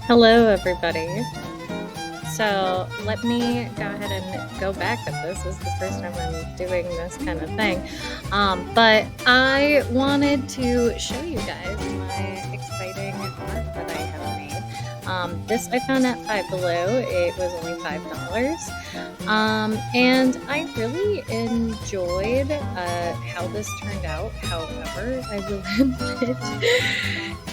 Hello, everybody. So let me go ahead and go back at this. This is the first time I'm doing this kind of thing. But I wanted to show you guys my exciting art that I have made. This I found at Five Below. It was only $5. And I really enjoyed how this turned out. However, I will admit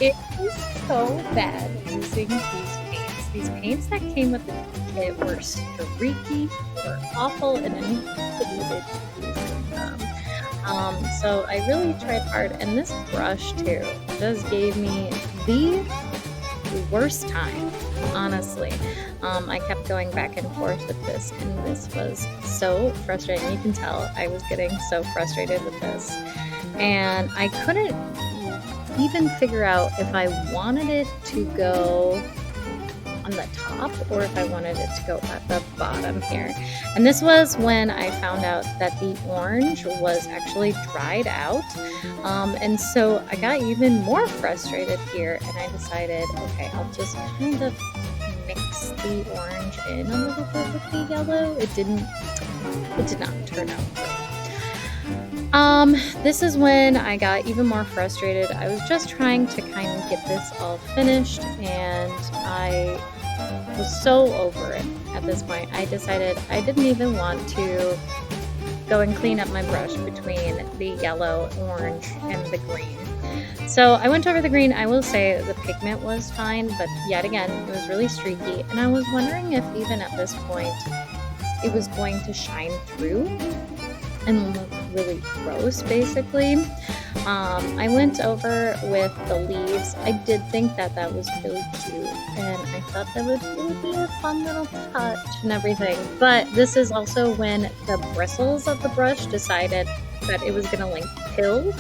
it was so bad using these paints. These paints that came with the kit were streaky, were awful, and I hated using them. So I really tried hard, and this brush too just gave me the worst time, honestly. I kept going back and forth with this, and this was so frustrating. You can tell I was getting so frustrated with this, and I couldn't even figure out if I wanted it to go on the top or if I wanted it to go at the bottom here. And this was when I found out that the orange was actually dried out. And so I got even more frustrated here, and I decided, okay, I'll just kind of mix the orange in a little bit with the yellow. It did not turn out great. This is when I got even more frustrated. I was just trying to kind of get this all finished, and I was so over it at this point. I decided I didn't even want to go and clean up my brush between the yellow, orange, and the green. So I went over the green. I will say the pigment was fine, but yet again, it was really streaky, and I was wondering if even at this point it was going to shine through and look really gross, basically. I went over with the leaves. I did think that that was really cute, and I thought that would really be a fun little touch and everything. But this is also when the bristles of the brush decided that it was gonna like pill,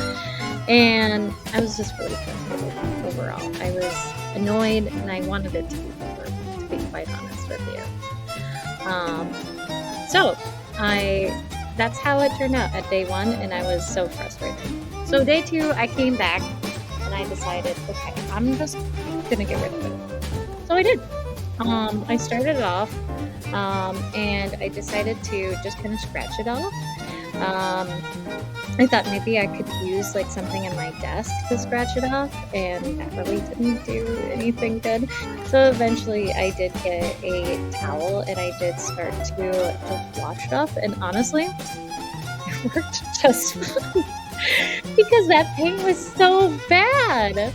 and I was just really frustrated overall. I was annoyed, and I wanted it to be over, to be quite honest with you. So that's how it turned out at day one, and I was so frustrated. So day two, I came back, and I decided, okay, I'm just gonna get rid of it. So I did. I started it off, and I decided to just kind of scratch it off. I thought maybe I could use like something in my desk to scratch it off, and that really didn't do anything good. So eventually I did get a towel, and I did start to just wash it off, and honestly, it worked just fine because that paint was so bad.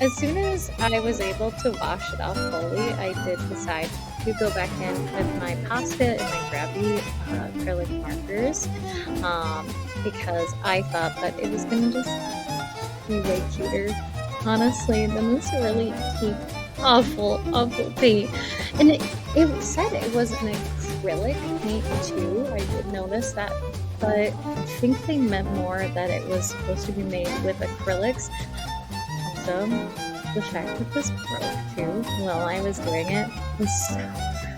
As soon as I was able to wash it off fully, I did decide to go back in with my Posca and my Grabby acrylic markers, because I thought that it was going to just be way cuter, honestly, than this really cheap, awful paint. And it said it was an acrylic paint too. I did notice that, but I think they meant more that it was supposed to be made with acrylics. Also, the fact that this broke too while I was doing it was so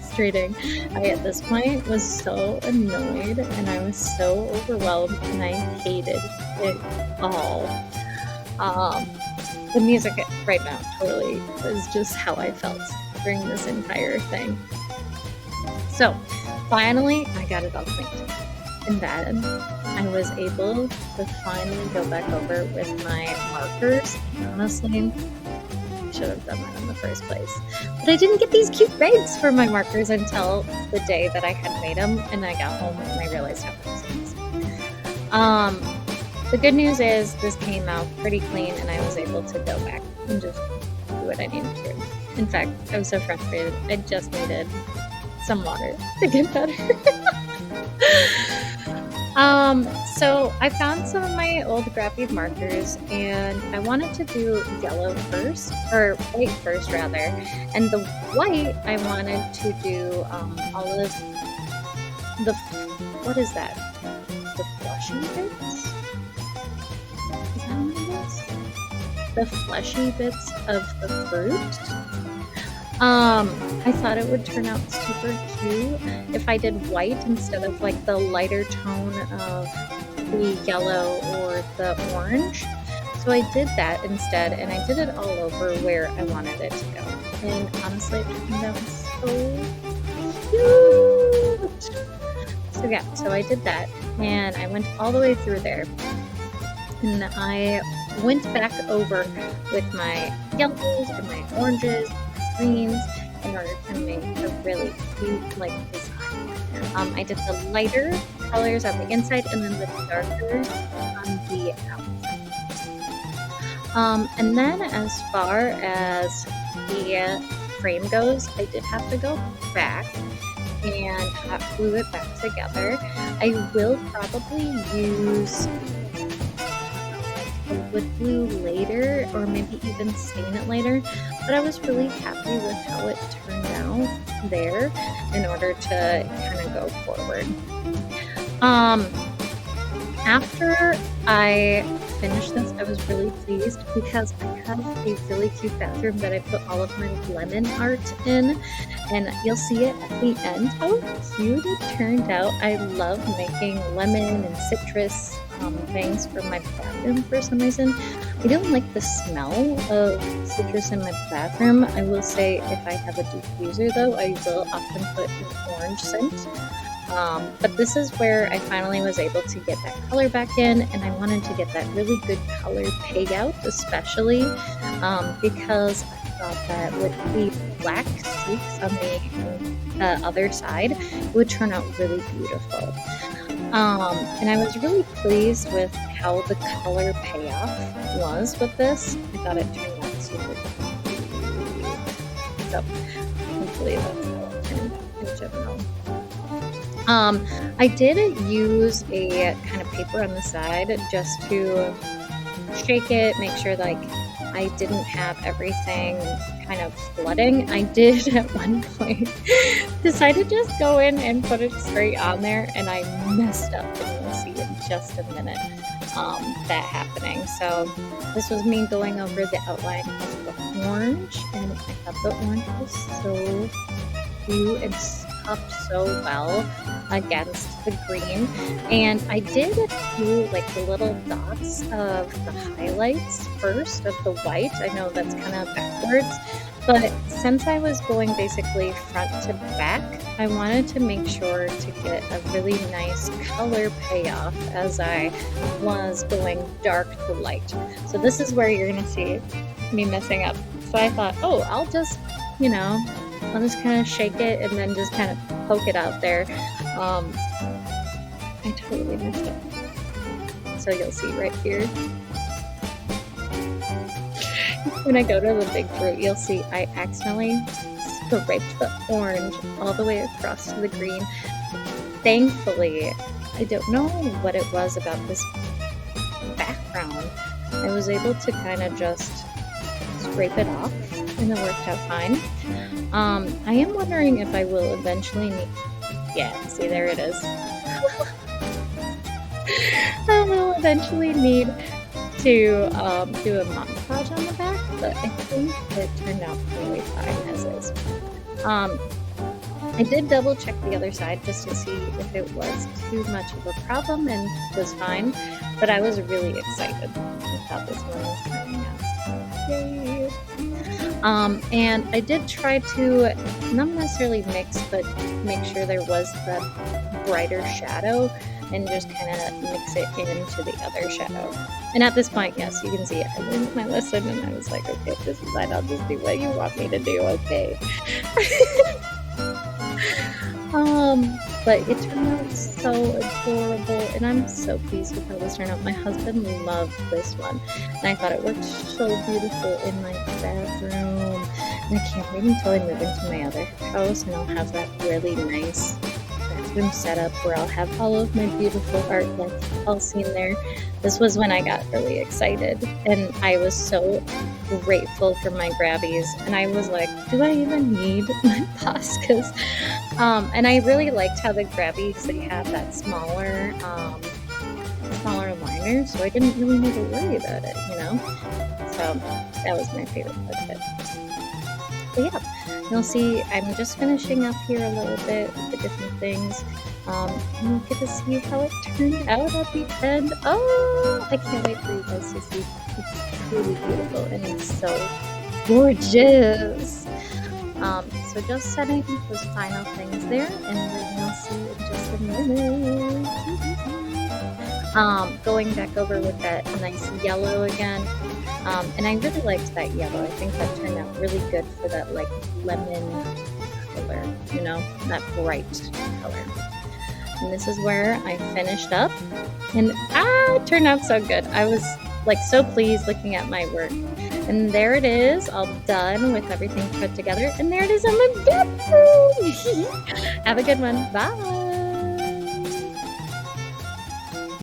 frustrating. I, at this point, was so annoyed, and I was so overwhelmed, and I hated it all. The music right now totally was just how I felt during this entire thing. So, finally, I got it all cleaned. And then I was able to finally go back over with my markers. Honestly, I should have done that in the first place. But I didn't get these cute regs for my markers until the day that I had made them, and I got home and I realized how nice. The good news is this came out pretty clean, and I was able to go back and just do what I needed to do. In fact, I was so frustrated. I just needed some water to get better. So I found some of my old Graphic markers, and I wanted to do yellow first, or white first rather. And the white, I wanted to do all of the, what is that? The fleshy bits? Is that what it is? The fleshy bits of the fruit. I thought it would turn out super cute if I did white instead of like the lighter tone of the yellow or the orange. So So I did that instead, and I did it all over where I wanted it to go. And honestly, it turned out so cute. So yeah, so I did that, and I went all the way through there, and I went back over with my yellows and my oranges, my greens, in order to make a really cute like design. I did the lighter colors on the inside and then the darker on the outside. And then as far as the frame goes, I did have to go back and hot glue it back together. I will probably use like wood glue later, or maybe even stain it later, but I was really happy with how it turned out there in order to kind of go forward. After I finished this, I was really pleased because I have a really cute bathroom that I put all of my lemon art in, and you'll see it at the end how cute it turned out. I love making lemon and citrus things for my bathroom for some reason. I don't like the smell of citrus in my bathroom. I will say if I have a diffuser though, I will often put an orange scent. But this is where I finally was able to get that color back in, and I wanted to get that really good color payout, especially because I thought that with the black streaks on the other side, it would turn out really beautiful. And I was really pleased with how the color payoff was with this. I thought it turned out super cute. So hopefully that's how it turned out in general. I did use a kind of paper on the side just to shake it, make sure like I didn't have everything kind of flooding. I did at one point decide to just go in and put it straight on there, and I messed up, and you'll see in just a minute that happening. So this was me going over the outline of the orange, and I thought the orange was so cute and up so well against the green, and I did a few like the little dots of the highlights first of the white. I know that's kind of backwards, but since I was going basically front to back, I wanted to make sure to get a really nice color payoff as I was going dark to light. So this is where you're gonna see me messing up. So I thought, oh, I'll just kind of shake it and then just kind of poke it out there. I totally messed up. So you'll see right here. When I go to the big fruit, you'll see I accidentally scraped the orange all the way across to the green. Thankfully, I don't know what it was about this background. I was able to kind of just scrape it off, and it worked out fine. I am wondering if I will eventually need... Yeah, see, there it is. I will eventually need to do a montage on the back, but I think it turned out really fine as is. I did double check the other side just to see if it was too much of a problem, and it was fine, but I was really excited with how this one was turning out. Yay! And I did try to not necessarily mix, but make sure there was the brighter shadow and just kind of mix it into the other shadow. And at this point, yes, you can see I learned my lesson, and I was like, okay, this is fine, I'll just do what you want me to do, okay? But it turned out so adorable, and I'm so pleased with how this turned out. My husband loved this one, and I thought it worked so beautiful in my bathroom. And I can't wait until I move into my other house, and I'll have that really nice bathroom setup where I'll have all of my beautiful art that's all seen there. This was when I got really excited, and I was so grateful for my grabbies, and I was like, do I even need my Poscas? And I really liked how the grabbies, they have that smaller liner, so I didn't really need to worry about it, you know? So that was my favorite part of it. But yeah, you'll see I'm just finishing up here a little bit with the different things. And you'll get to see how it turned out at the end. Oh, I can't wait for you guys to see. It's truly beautiful and it's so gorgeous. So just setting those final things there, and then you'll see in just a minute. Going back over with that nice yellow again. And I really liked that yellow. I think that turned out really good for that like lemon color, that bright color. And this is where I finished up, and it turned out so good. I was like so pleased looking at my work. And there it is, all done with everything put together. And there it is on my bedroom. Have a good one. Bye.